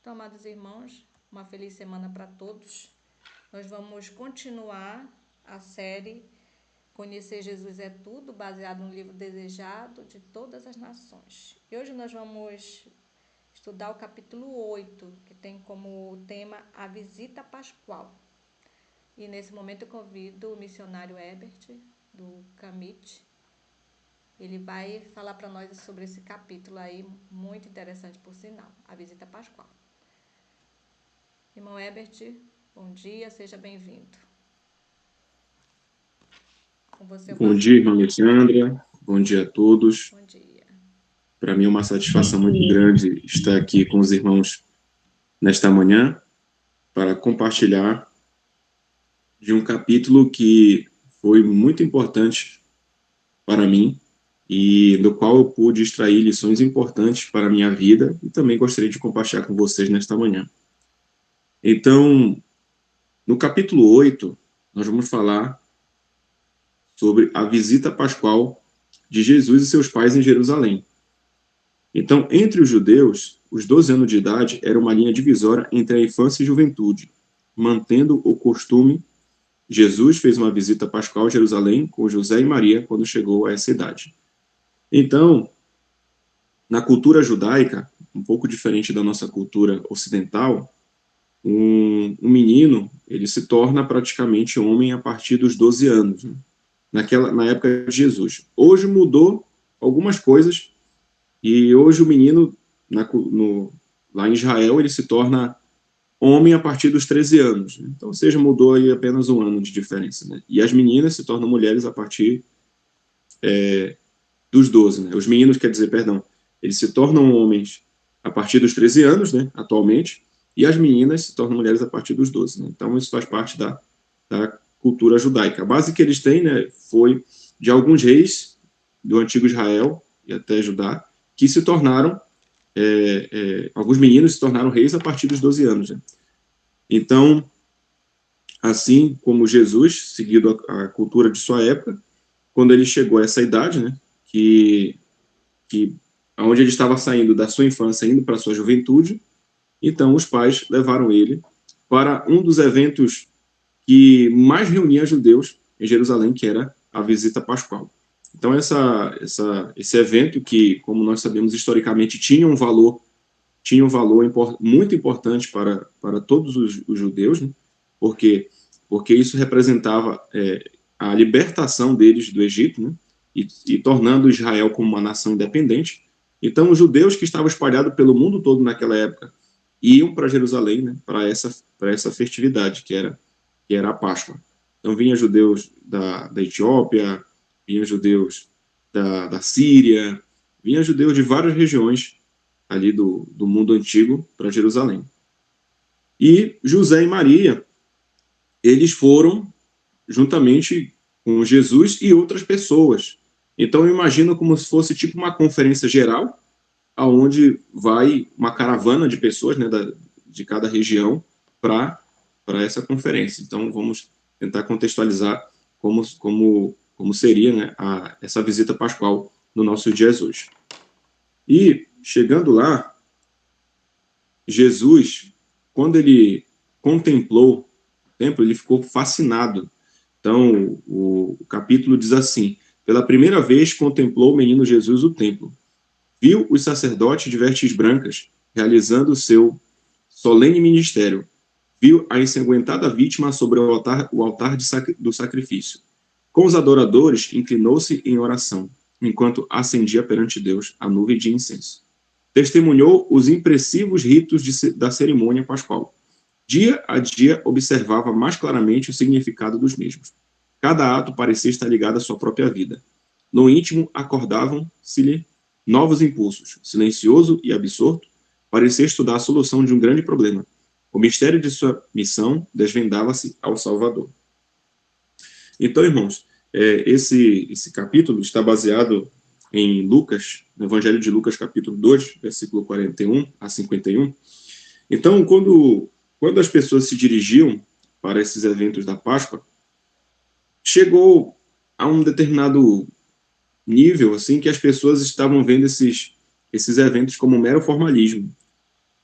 Então, amados irmãos, uma feliz semana para todos. Nós vamos continuar a série Conhecer Jesus é Tudo, baseado no livro Desejado de Todas as Nações. E hoje nós vamos estudar o capítulo 8, que tem como tema a visita pascual. E nesse momento eu convido o missionário Herbert, do CAMIT. Ele vai falar para nós sobre esse capítulo aí, muito interessante por sinal, a visita pascual. Irmão Herbert, bom dia, seja bem-vindo. Com você eu Bom passo. dia, irmã Alexandra. Bom dia a todos. Bom dia. Para mim é uma satisfação muito grande estar aqui com os irmãos nesta manhã para compartilhar de um capítulo que foi muito importante para mim e do qual eu pude extrair lições importantes para a minha vida e também gostaria de compartilhar com vocês nesta manhã. Então, no capítulo 8, nós vamos falar sobre a visita pascual de Jesus e seus pais em Jerusalém. Então, entre os judeus, os 12 anos de idade era uma linha divisória entre a infância e a juventude. Mantendo o costume, Jesus fez uma visita pascual a Jerusalém com José e Maria quando chegou a essa idade. Então, na cultura judaica, um pouco diferente da nossa cultura ocidental, menino ele se torna praticamente homem a partir dos 12 anos, né? Na época de Jesus. Hoje mudou algumas coisas, e hoje o menino, lá em Israel, ele se torna homem a partir dos 13 anos. Né? Então, ou seja, mudou aí apenas um ano de diferença. Né? E as meninas se tornam mulheres a partir dos 12. Né? Os meninos, quer dizer, perdão, eles se tornam homens a partir dos 13 anos, né, atualmente, e as meninas se tornam mulheres a partir dos 12. Né? Então, isso faz parte da cultura judaica. A base que eles têm, né, foi de alguns reis do antigo Israel e até Judá, que se tornaram alguns meninos se tornaram reis a partir dos 12 anos. Né? Então, assim como Jesus, seguindo a cultura de sua época, quando ele chegou a essa idade, né, que onde ele estava saindo da sua infância, indo para a sua juventude, então os pais levaram ele para um dos eventos que mais reunia judeus em Jerusalém, que era a visita pascual. Então, esse evento, que, como nós sabemos historicamente, tinha um valor muito importante para todos os judeus, né? Porque isso representava a libertação deles do Egito, né? E tornando Israel como uma nação independente. Então, os judeus que estavam espalhados pelo mundo todo naquela época iam para Jerusalém, né? Para essa festividade, que era a Páscoa. Então, vinha judeus da Etiópia, vinha judeus da Síria, vinha judeus de várias regiões ali do mundo antigo para Jerusalém. E José e Maria, eles foram juntamente com Jesus e outras pessoas. Então eu imagino como se fosse tipo uma conferência geral, aonde vai uma caravana de pessoas, né, de cada região para essa conferência. Então vamos tentar contextualizar como seria, né, essa visita pascual no nosso dias hoje. E chegando lá, Jesus, quando ele contemplou o templo, ele ficou fascinado. Então, o capítulo diz assim: pela primeira vez contemplou o menino Jesus o templo. Viu os sacerdotes de vestes brancas realizando o seu solene ministério. Viu a ensanguentada vítima sobre o altar do sacrifício. Com os adoradores, inclinou-se em oração, enquanto acendia perante Deus a nuvem de incenso. Testemunhou os impressivos ritos da cerimônia pascual. Dia a dia observava mais claramente o significado dos mesmos. Cada ato parecia estar ligado à sua própria vida. No íntimo, acordavam-se-lhe novos impulsos. Silencioso e absorto, parecia estudar a solução de um grande problema. O mistério de sua missão desvendava-se ao Salvador. Então, irmãos, esse capítulo está baseado em Lucas, no Evangelho de Lucas, capítulo 2, versículo 41 a 51. Então, quando as pessoas se dirigiam para esses eventos da Páscoa, chegou a um determinado nível, assim, que as pessoas estavam vendo esses eventos como um mero formalismo.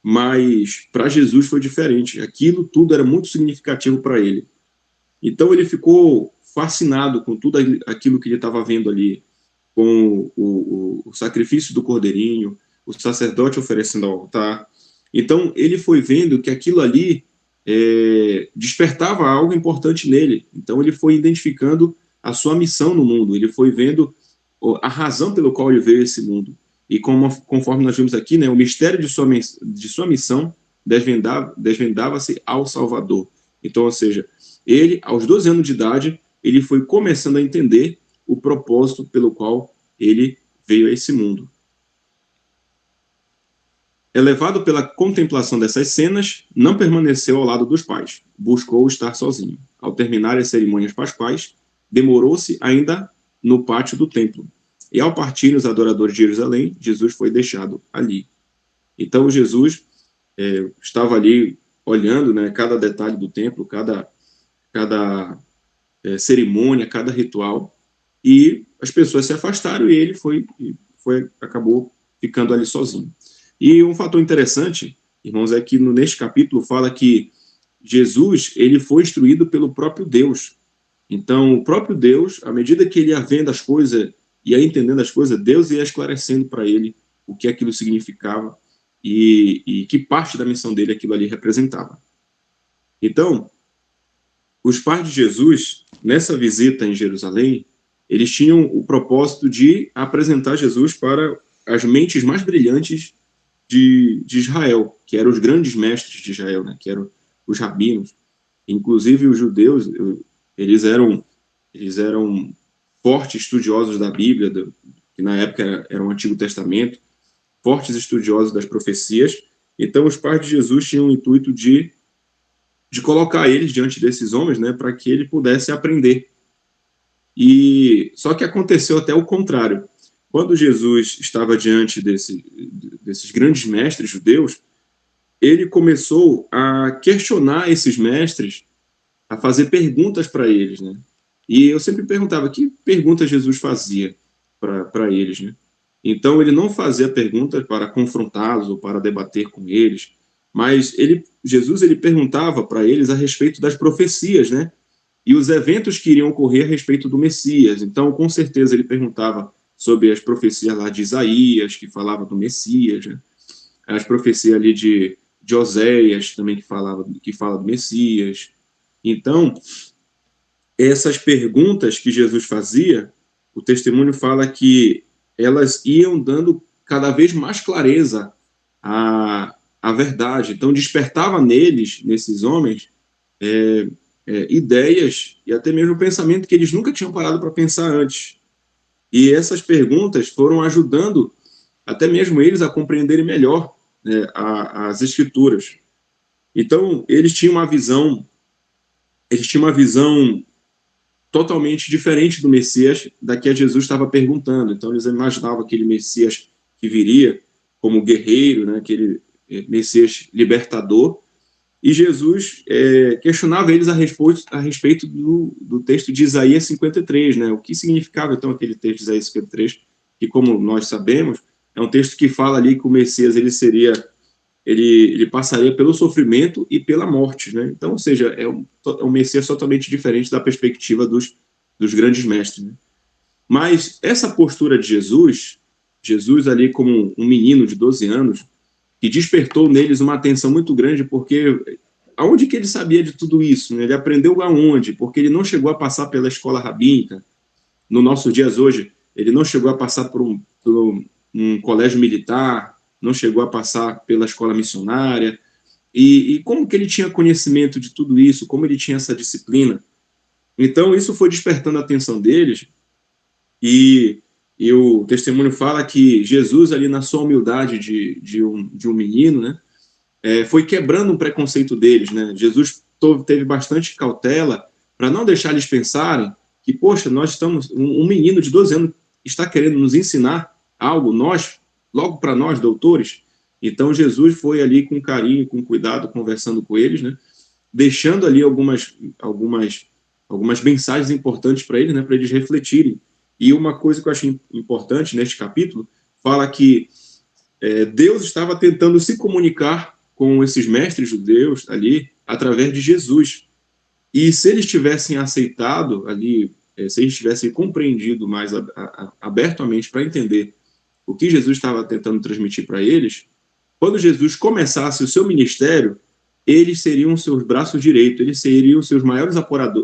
mas para Jesus foi diferente. Aquilo tudo era muito significativo para ele. Então ele ficou fascinado com tudo aquilo que ele estava vendo ali, com o sacrifício do cordeirinho, o sacerdote oferecendo ao altar. Então ele foi vendo que aquilo ali despertava algo importante nele. Então ele foi identificando a sua missão no mundo, ele foi vendo a razão pelo qual ele veio a esse mundo. E conforme nós vimos aqui, né, o mistério de sua missão desvendava-se ao Salvador. Então, ou seja, ele, aos 12 anos de idade, ele foi começando a entender o propósito pelo qual ele veio a esse mundo. Elevado pela contemplação dessas cenas, não permaneceu ao lado dos pais, buscou estar sozinho. Ao terminar as cerimônias pascuais, demorou-se ainda no pátio do templo. E ao partirem os adoradores de Jerusalém, Jesus foi deixado ali. Então Jesus estava ali olhando, né, cada detalhe do templo, cada cerimônia, cada ritual, e as pessoas se afastaram e ele acabou ficando ali sozinho. E um fator interessante, irmãos, é que neste capítulo fala que Jesus, ele foi instruído pelo próprio Deus. Então, o próprio Deus, à medida que ele ia vendo as coisas, ia entendendo as coisas, Deus ia esclarecendo para ele o que aquilo significava e que parte da missão dele aquilo ali representava. Então, os pais de Jesus, nessa visita em Jerusalém, eles tinham o propósito de apresentar Jesus para as mentes mais brilhantes de Israel, que eram os grandes mestres de Israel, né, que eram os rabinos. Inclusive, os judeus, eles eram fortes estudiosos da Bíblia, que na época era o Antigo Testamento, fortes estudiosos das profecias. Então, os pais de Jesus tinham o intuito de colocar eles diante desses homens, né, para que ele pudesse aprender. E só que aconteceu até o contrário. Quando Jesus estava diante desses grandes mestres judeus, ele começou a questionar esses mestres, a fazer perguntas para eles, né? E eu sempre perguntava que perguntas Jesus fazia para eles, né? Então ele não fazia perguntas para confrontá-los ou para debater com eles, mas Jesus perguntava para eles a respeito das profecias, né? E os eventos que iriam ocorrer a respeito do Messias. Então, com certeza, ele perguntava sobre as profecias lá de Isaías, que falava do Messias, né? As profecias ali de Oséias, também que fala do Messias. Então, essas perguntas que Jesus fazia, o testemunho fala que elas iam dando cada vez mais clareza à verdade. Então, despertava nesses homens, ideias e até mesmo pensamento que eles nunca tinham parado para pensar antes. E essas perguntas foram ajudando até mesmo eles a compreenderem melhor, né, as Escrituras. Então, eles tinham uma visão totalmente diferente do Messias da que Jesus estava perguntando. Então, eles imaginavam aquele Messias que viria como guerreiro, né, aquele Messias libertador. E Jesus questionava eles a respeito do texto de Isaías 53, né? O que significava, então, aquele texto de Isaías 53, que, como nós sabemos, é um texto que fala ali que o Messias ele passaria pelo sofrimento e pela morte, né? Então, ou seja, é um Messias totalmente diferente da perspectiva dos grandes mestres, né? Mas essa postura de Jesus ali como um menino de 12 anos, que despertou neles uma atenção muito grande, porque aonde que ele sabia de tudo isso? Né? Ele aprendeu aonde? Porque ele não chegou a passar pela escola rabínica. No nossos dias hoje, ele não chegou a passar por um colégio militar, não chegou a passar pela escola missionária. E como que ele tinha conhecimento de tudo isso? Como ele tinha essa disciplina? Então, isso foi despertando a atenção deles, e o testemunho fala que Jesus, ali na sua humildade de um menino, né, foi quebrando um preconceito deles, né? Jesus teve bastante cautela para não deixar eles pensarem que, poxa, nós estamos, um menino de 12 anos está querendo nos ensinar algo, logo para nós, doutores. Então, Jesus foi ali com carinho, com cuidado, conversando com eles, né? Deixando ali algumas mensagens importantes para eles, né? Para eles refletirem. E uma coisa que eu achei importante neste capítulo, fala que Deus estava tentando se comunicar com esses mestres judeus ali através de Jesus. E se eles tivessem aceitado ali, se eles tivessem compreendido mais abertamente para entender o que Jesus estava tentando transmitir para eles, quando Jesus começasse o seu ministério, eles seriam seus braços direitos, eles seriam seus maiores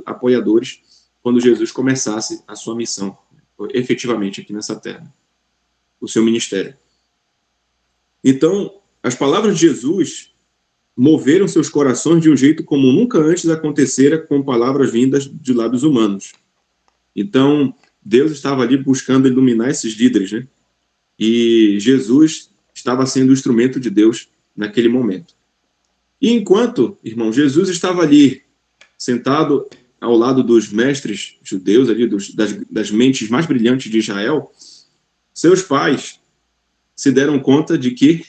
apoiadores quando Jesus começasse a sua missão, efetivamente aqui nessa terra, o seu ministério. Então, as palavras de Jesus moveram seus corações de um jeito como nunca antes acontecera com palavras vindas de lábios humanos. Então, Deus estava ali buscando iluminar esses líderes, né? E Jesus estava sendo o instrumento de Deus naquele momento. E enquanto, irmão, Jesus estava ali, sentado ao lado dos mestres judeus, ali, das mentes mais brilhantes de Israel, seus pais se deram conta de que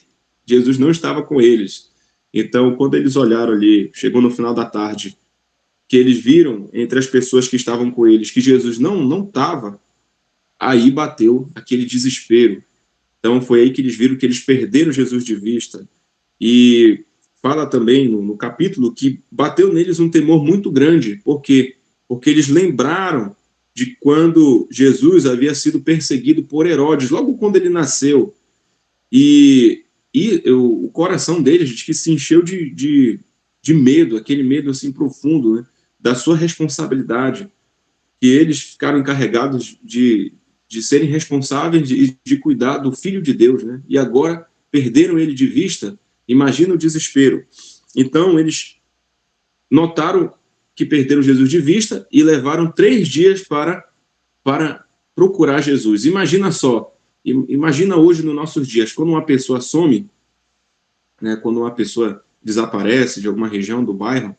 Jesus não estava com eles. Então, quando eles olharam ali, chegou no final da tarde, que eles viram entre as pessoas que estavam com eles que Jesus não estava, aí bateu aquele desespero. Então, foi aí que eles viram que eles perderam Jesus de vista. E fala também no capítulo que bateu neles um temor muito grande. Por quê? Porque eles lembraram de quando Jesus havia sido perseguido por Herodes, logo quando ele nasceu. E o coração deles diz que se encheu de medo, aquele medo assim profundo, né, da sua responsabilidade, que eles ficaram encarregados de serem responsáveis de cuidar do Filho de Deus, né? E agora perderam ele de vista. Imagina o desespero. Então, eles notaram que perderam Jesus de vista e levaram 3 dias para procurar Jesus. Imagina só, imagina hoje nos nossos dias, quando uma pessoa some, né, quando uma pessoa desaparece de alguma região do bairro,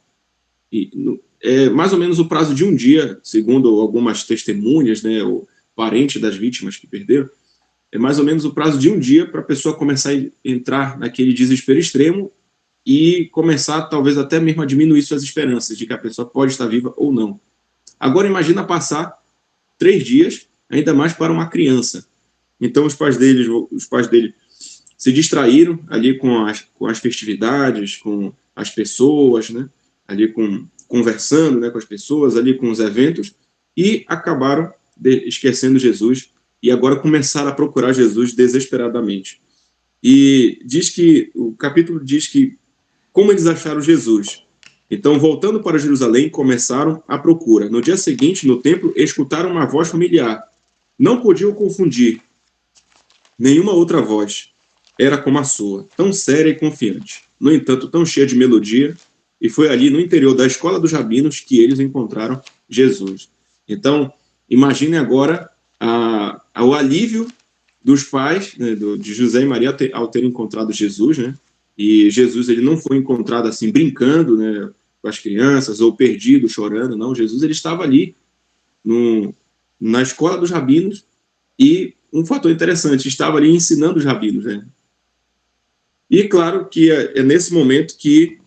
é mais ou menos o prazo de um dia, segundo algumas testemunhas, né, o parente das vítimas que perderam, é mais ou menos o prazo de um dia para a pessoa começar a entrar naquele desespero extremo e começar, talvez, até mesmo a diminuir suas esperanças de que a pessoa pode estar viva ou não. Agora, imagina passar 3 dias, ainda mais para uma criança. Então, os pais dele se distraíram ali com as festividades, com as pessoas, né? Ali conversando, né, com as pessoas, ali com os eventos, e acabaram esquecendo Jesus, e agora começaram a procurar Jesus desesperadamente. E o capítulo diz que como eles acharam Jesus. Então, voltando para Jerusalém, começaram a procura. No dia seguinte, no templo, escutaram uma voz familiar. Não podiam confundir nenhuma outra voz. Era como a sua, tão séria e confiante. No entanto, tão cheia de melodia. E foi ali, no interior da escola dos rabinos, que eles encontraram Jesus. Então, imagine agora o alívio dos pais, né, de José e Maria ao terem encontrado Jesus, né? E Jesus, ele não foi encontrado assim brincando, né, com as crianças ou perdido, chorando, não. Jesus, ele estava ali na escola dos rabinos e um fator interessante, estava ali ensinando os rabinos, né? E claro que é nesse momento que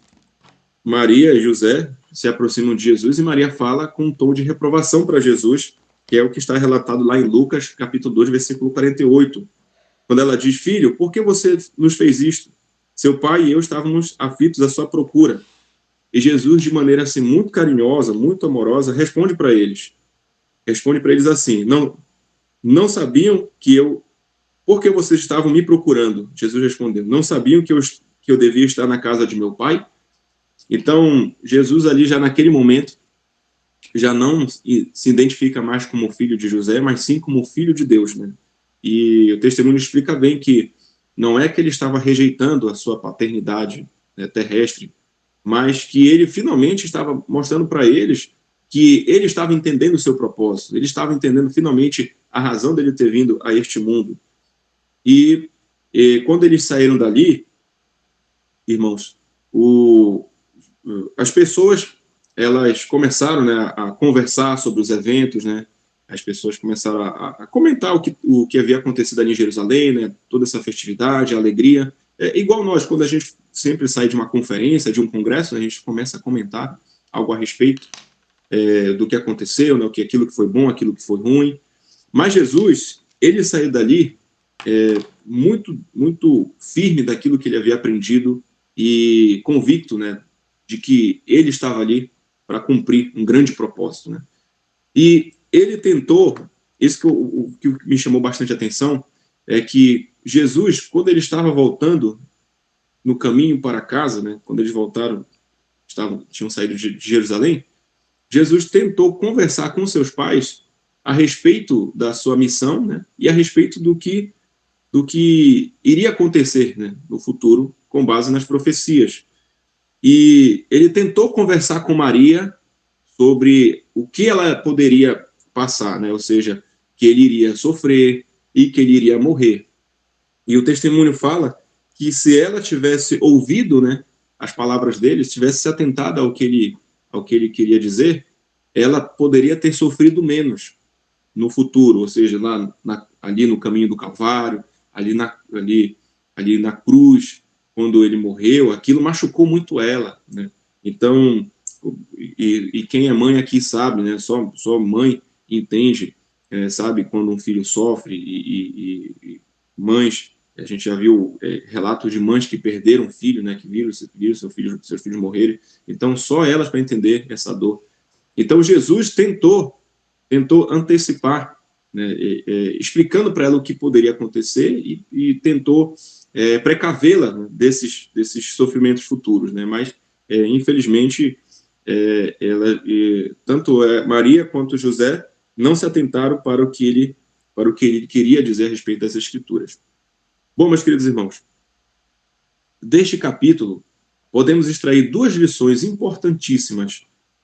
Maria e José se aproximam de Jesus e Maria fala com um tom de reprovação para Jesus, que é o que está relatado lá em Lucas, capítulo 2, versículo 48, quando ela diz: Filho, por que você nos fez isto? Seu pai e eu estávamos aflitos à sua procura. E Jesus, de maneira assim muito carinhosa, muito amorosa, responde para eles. Responde para eles assim: não sabiam que eu... Por que vocês estavam me procurando? Jesus respondeu: não sabiam que eu devia estar na casa de meu pai? Então, Jesus ali já naquele momento já não se identifica mais como filho de José, mas sim como filho de Deus, né? E o testemunho explica bem que não é que ele estava rejeitando a sua paternidade, né, terrestre, mas que ele finalmente estava mostrando para eles que ele estava entendendo o seu propósito, ele estava entendendo finalmente a razão dele ter vindo a este mundo. E quando eles saíram dali, irmãos, as pessoas, elas começaram, né, a conversar sobre os eventos, né? As pessoas começaram a comentar o que havia acontecido ali em Jerusalém, né? Toda essa festividade, a alegria. É igual nós, quando a gente sempre sai de uma conferência, de um congresso, a gente começa a comentar algo a respeito do que aconteceu, né? Aquilo que foi bom, aquilo que foi ruim. Mas Jesus, ele saiu dali muito, muito firme daquilo que ele havia aprendido e convicto, né, de que ele estava ali para cumprir um grande propósito, né? E ele tentou, isso que me chamou bastante atenção, é que Jesus, quando ele estava voltando no caminho para casa, né, quando eles voltaram, tinham saído de Jerusalém, Jesus tentou conversar com seus pais a respeito da sua missão, né, e a respeito do que iria acontecer, né, no futuro, com base nas profecias. E ele tentou conversar com Maria sobre o que ela poderia passar, né, ou seja, que ele iria sofrer e que ele iria morrer. E o testemunho fala que se ela tivesse ouvido, né, as palavras dele, tivesse se atentado ao que ele queria dizer, ela poderia ter sofrido menos no futuro, ou seja, ali no caminho do Calvário, ali na cruz, quando ele morreu, aquilo machucou muito ela, né? Então, e quem é mãe aqui sabe, né? Só mãe entende, sabe quando um filho sofre e mães, a gente já viu relatos de mães que perderam filho, né? Que viram seus filhos morrerem. Então, só elas para entender essa dor. Então, Jesus tentou antecipar, né, explicando para ela o que poderia acontecer e tentou precavê-la, né, desses sofrimentos futuros, né? Mas infelizmente tanto Maria quanto José não se atentaram para o que ele queria dizer a respeito das Escrituras. Bom, meus queridos irmãos, deste capítulo podemos extrair duas lições importantíssimas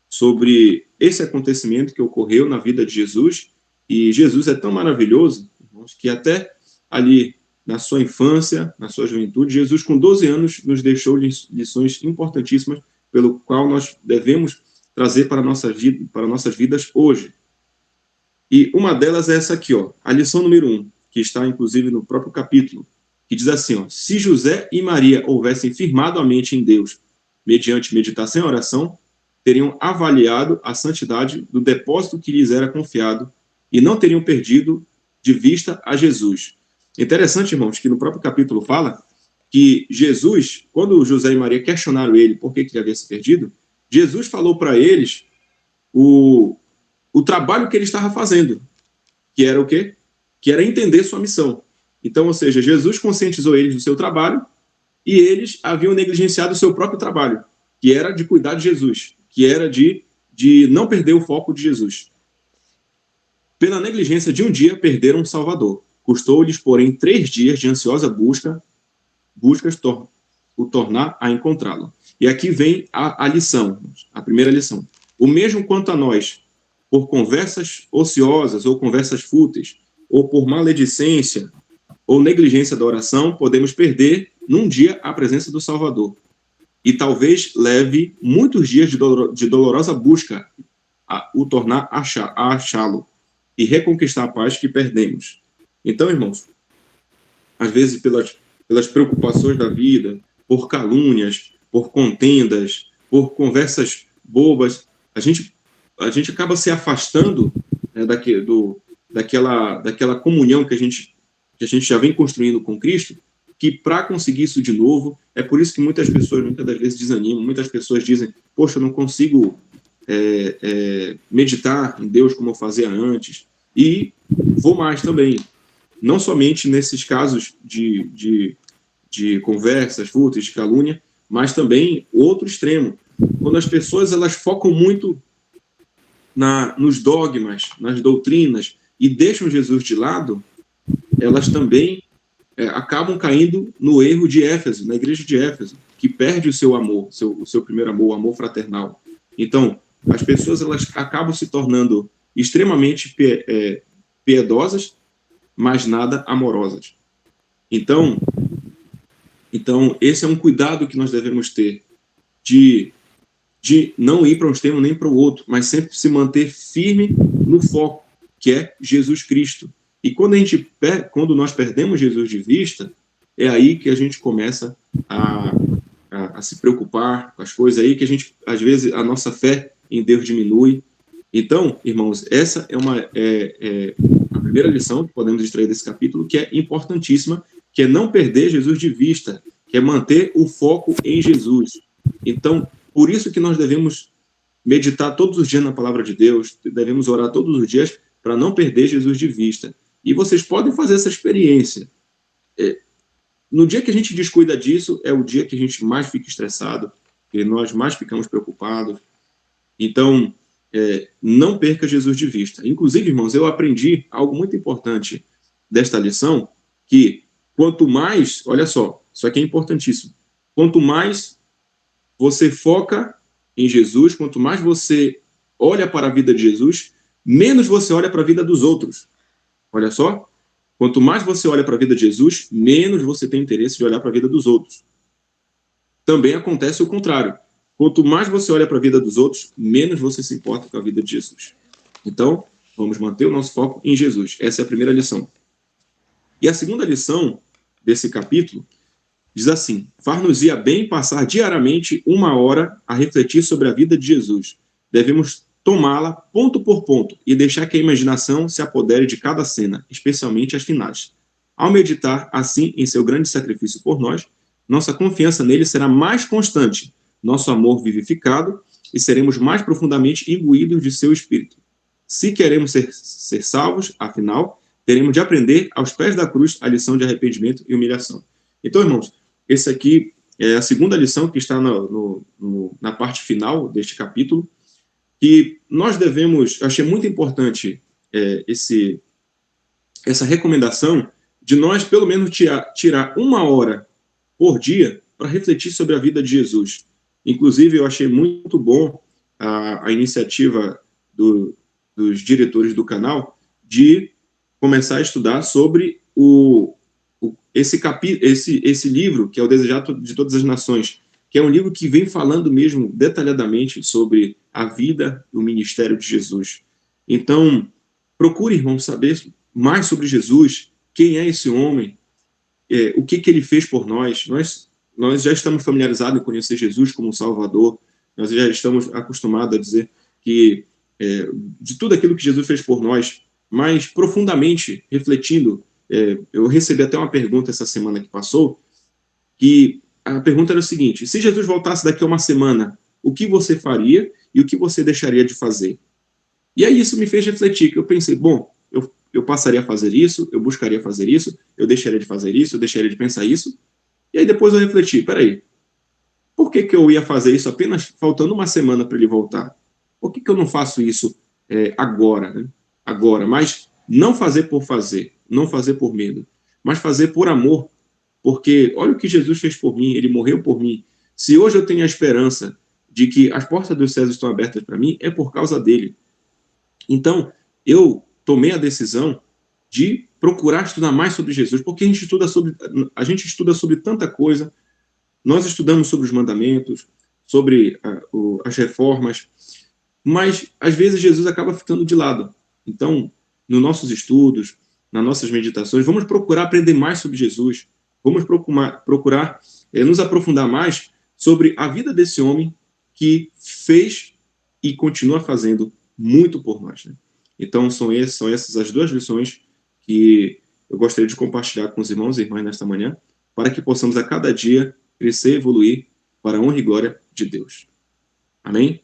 sobre esse acontecimento que ocorreu na vida de Jesus. E Jesus é tão maravilhoso, irmãos, que até ali na sua infância, na sua juventude, Jesus com 12 anos nos deixou lições importantíssimas pelo qual nós devemos trazer para nossas vidas hoje. E uma delas é essa aqui, ó, a lição número 1, que está inclusive no próprio capítulo, que diz assim, ó, se José e Maria houvessem firmado a mente em Deus, mediante meditação e oração, teriam avaliado a santidade do depósito que lhes era confiado e não teriam perdido de vista a Jesus. Interessante, irmãos, que no próprio capítulo fala que Jesus, quando José e Maria questionaram ele por que ele havia se perdido, Jesus falou para eles o trabalho que ele estava fazendo, que era o quê? Que era entender sua missão. Então, ou seja, Jesus conscientizou eles do seu trabalho e eles haviam negligenciado o seu próprio trabalho, que era de cuidar de Jesus, que era de não perder o foco de Jesus. Pela negligência de um dia, perderam um Salvador. Custou-lhes, porém, 3 dias de ansiosa buscas o tornar a encontrá-lo. E aqui vem a lição, a primeira lição. O mesmo quanto a nós, por conversas ociosas ou conversas fúteis, ou por maledicência ou negligência da oração, podemos perder num dia a presença do Salvador. E talvez leve muitos dias de dolorosa busca a o tornar a achá-lo e reconquistar a paz que perdemos. Então, irmãos, às vezes pelas preocupações da vida, por calúnias, por contendas, por conversas bobas, a gente acaba se afastando, né, daquela comunhão que a gente já vem construindo com Cristo, que para conseguir isso de novo, é por isso que muitas das vezes desanimam, muitas pessoas dizem, poxa, eu não consigo meditar em Deus como eu fazia antes, e vou mais também, não somente nesses casos de conversas fúteis, de calúnia, mas também outro extremo, quando as pessoas elas focam muito nos dogmas, nas doutrinas, e deixam Jesus de lado, elas também acabam caindo no erro de Éfeso, na igreja de Éfeso, que perde o seu amor, o seu primeiro amor, o amor fraternal. Então, as pessoas elas acabam se tornando extremamente piedosas, mas nada amorosas. Então, esse é um cuidado que nós devemos ter, de não ir para um extremo nem para o outro, mas sempre se manter firme no foco, que é Jesus Cristo. E quando nós perdemos Jesus de vista, é aí que a gente começa a se preocupar com as coisas, aí que às vezes, a nossa fé em Deus diminui. Então, irmãos, essa é a primeira lição que podemos extrair desse capítulo, que é importantíssima, que é não perder Jesus de vista, que é manter o foco em Jesus. Então, por isso que nós devemos meditar todos os dias na palavra de Deus, devemos orar todos os dias para não perder Jesus de vista. E vocês podem fazer essa experiência. No dia que a gente descuida disso, é o dia que a gente mais fica estressado, que nós mais ficamos preocupados. Então, não perca Jesus de vista. Inclusive, irmãos, eu aprendi algo muito importante desta lição, que quanto mais, olha só, isso aqui é importantíssimo, quanto mais você foca em Jesus, quanto mais você olha para a vida de Jesus, menos você olha para a vida dos outros. Olha só, quanto mais você olha para a vida de Jesus, menos você tem interesse de olhar para a vida dos outros. Também acontece o contrário. Quanto mais você olha para a vida dos outros, menos você se importa com a vida de Jesus. Então, vamos manter o nosso foco em Jesus. Essa é a primeira lição. E a segunda lição desse capítulo diz assim: far-nos-ia bem passar diariamente 1 hora a refletir sobre a vida de Jesus. Devemos tomá-la ponto por ponto e deixar que a imaginação se apodere de cada cena, especialmente as finais. Ao meditar assim em seu grande sacrifício por nós, nossa confiança nele será mais constante, nosso amor vivificado, e seremos mais profundamente imbuídos de seu espírito. Se queremos ser salvos, afinal, teremos de aprender aos pés da cruz a lição de arrependimento e humilhação. Então, irmãos, esse aqui é a segunda lição que está na parte final deste capítulo, que nós devemos, achei muito importante essa recomendação de nós, pelo menos, tirar 1 hora por dia para refletir sobre a vida de Jesus. Inclusive, eu achei muito bom a iniciativa dos diretores do canal de começar a estudar sobre esse livro, que é o Desejado de Todas as Nações, que é um livro que vem falando mesmo detalhadamente sobre a vida e o ministério de Jesus. Então, procure, irmão, saber mais sobre Jesus, quem é esse homem, o que ele fez por nós. Nós já estamos familiarizados em conhecer Jesus como Salvador, nós já estamos acostumados a dizer que de tudo aquilo que Jesus fez por nós, mas profundamente refletindo, eu recebi até uma pergunta essa semana que passou, que a pergunta era o seguinte: se Jesus voltasse daqui a uma semana, o que você faria e o que você deixaria de fazer? E aí isso me fez refletir, que eu pensei, bom, eu passaria a fazer isso, eu buscaria fazer isso, eu deixaria de fazer isso, eu deixaria de pensar isso. E aí depois eu refleti, peraí, por que eu ia fazer isso apenas faltando uma semana para ele voltar? Por que eu não faço isso agora, né? Agora, mas não fazer por fazer, não fazer por medo, mas fazer por amor, porque olha o que Jesus fez por mim, ele morreu por mim. Se hoje eu tenho a esperança de que as portas dos céus estão abertas para mim, é por causa dele. Então, eu tomei a decisão de procurar estudar mais sobre Jesus, porque a gente estuda sobre tanta coisa. Nós estudamos sobre os mandamentos, sobre as reformas, mas às vezes Jesus acaba ficando de lado. Então, nos nossos estudos, nas nossas meditações, vamos procurar aprender mais sobre Jesus, vamos procurar nos aprofundar mais sobre a vida desse homem que fez e continua fazendo muito por nós, né? Então, são essas as duas lições que eu gostaria de compartilhar com os irmãos e irmãs nesta manhã, para que possamos a cada dia crescer e evoluir para a honra e glória de Deus. Amém?